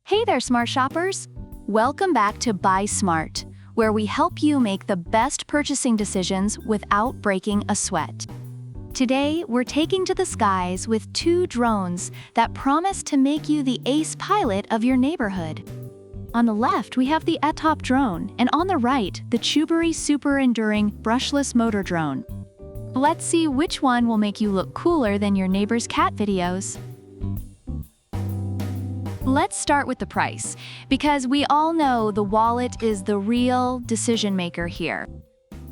Hey there, smart shoppers! Welcome back to Buy Smart, where we help you make the best purchasing decisions without breaking a sweat. Today, we're taking to the skies with two drones that promise to make you the ace pilot of your neighborhood. On the left, we have the ATTOP Drone, and on the right, the CHUBORY super enduring brushless motor drone. Let's see which one will make you look cooler than your neighbor's cat videos. Let's start with the price, because we all know the wallet is the real decision maker here.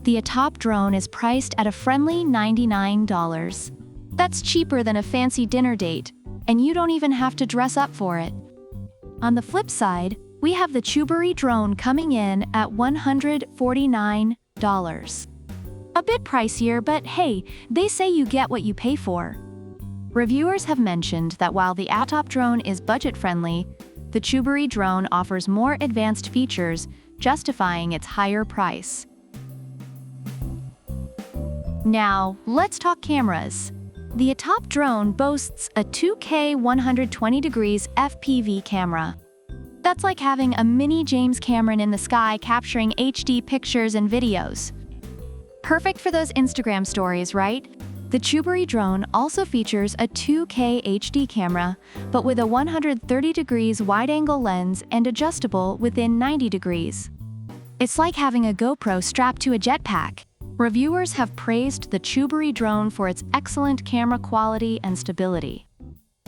The ATTOP Drone is priced at a friendly $99. That's cheaper than a fancy dinner date, and you don't even have to dress up for it. On the flip side, we have the CHUBORY drone coming in at $149. A bit pricier, but hey, they say you get what you pay for. Reviewers have mentioned that while the ATTOP Drone is budget-friendly, the CHUBORY drone offers more advanced features, justifying its higher price. Now, let's talk cameras. The ATTOP Drone boasts a 2K 120 degrees FPV camera. That's like having a mini James Cameron in the sky capturing HD pictures and videos. Perfect for those Instagram stories, right? The CHUBORY drone also features a 2K HD camera, but with a 130 degrees wide-angle lens and adjustable within 90 degrees. It's like having a GoPro strapped to a jetpack. Reviewers have praised the CHUBORY drone for its excellent camera quality and stability.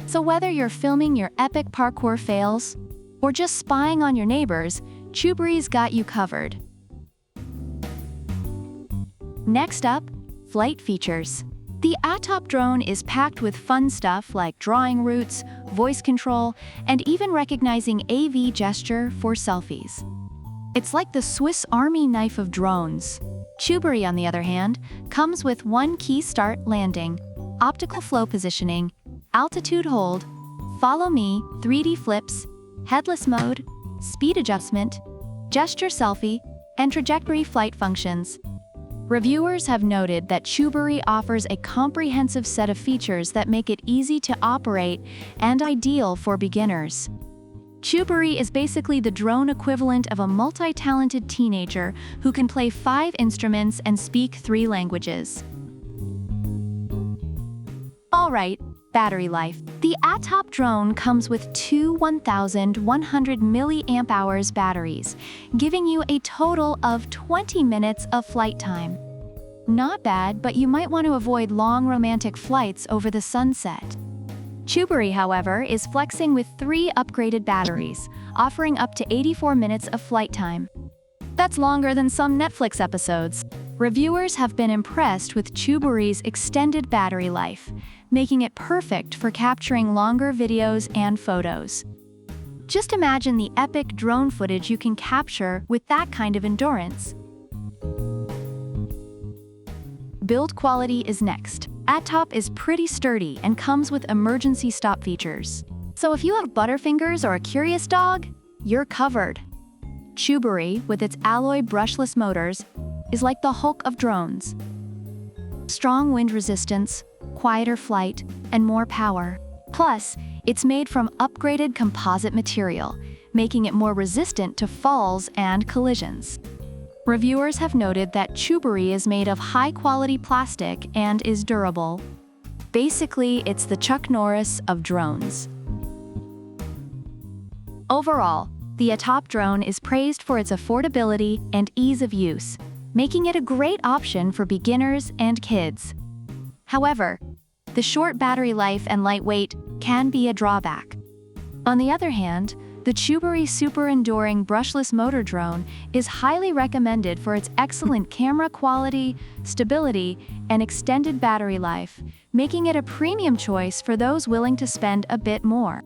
So whether you're filming your epic parkour fails or just spying on your neighbors, CHUBORY's got you covered. Next up, flight features. The ATTOP Drone is packed with fun stuff like drawing routes, voice control, and even recognizing AV gesture for selfies. It's like the Swiss Army knife of drones. CHUBORY, on the other hand, comes with one key start landing, optical flow positioning, altitude hold, follow me, 3D flips, headless mode, speed adjustment, gesture selfie, and trajectory flight functions. Reviewers have noted that CHUBORY offers a comprehensive set of features that make it easy to operate and ideal for beginners. CHUBORY is basically the drone equivalent of a multi-talented teenager who can play 5 instruments and speak 3 languages. Alright, battery life. The ATTOP Drone comes with two 1,100 mAh batteries, giving you a total of 20 minutes of flight time. Not bad, but you might want to avoid long romantic flights over the sunset. CHUBORY, however, is flexing with 3 upgraded batteries, offering up to 84 minutes of flight time. That's longer than some Netflix episodes. Reviewers have been impressed with CHUBORY's extended battery life, making it perfect for capturing longer videos and photos. Just imagine the epic drone footage you can capture with that kind of endurance. Build quality is next. ATTOP is pretty sturdy and comes with emergency stop features. So if you have butterfingers or a curious dog, you're covered. CHUBORY, with its alloy brushless motors, is like the Hulk of drones. Strong wind resistance, quieter flight, and more power. Plus, it's made from upgraded composite material, making it more resistant to falls and collisions. Reviewers have noted that CHUBORY is made of high-quality plastic and is durable. Basically, it's the Chuck Norris of drones. Overall, the ATTOP Drone is praised for its affordability and ease of use, making it a great option for beginners and kids. However, the short battery life and lightweight can be a drawback. On the other hand, the CHUBORY super enduring brushless motor drone is highly recommended for its excellent camera quality, stability, and extended battery life, making it a premium choice for those willing to spend a bit more.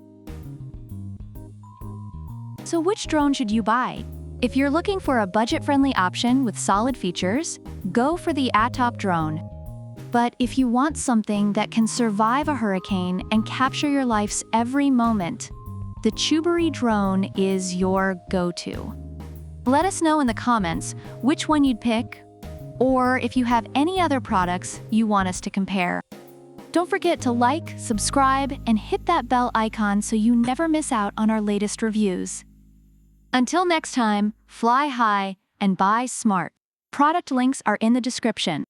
So which drone should you buy? If you're looking for a budget-friendly option with solid features, go for the ATTOP Drone. But if you want something that can survive a hurricane and capture your life's every moment, the CHUBORY drone is your go-to. Let us know in the comments which one you'd pick, or if you have any other products you want us to compare. Don't forget to like, subscribe, and hit that bell icon so you never miss out on our latest reviews. Until next time, fly high and buy smart. Product links are in the description.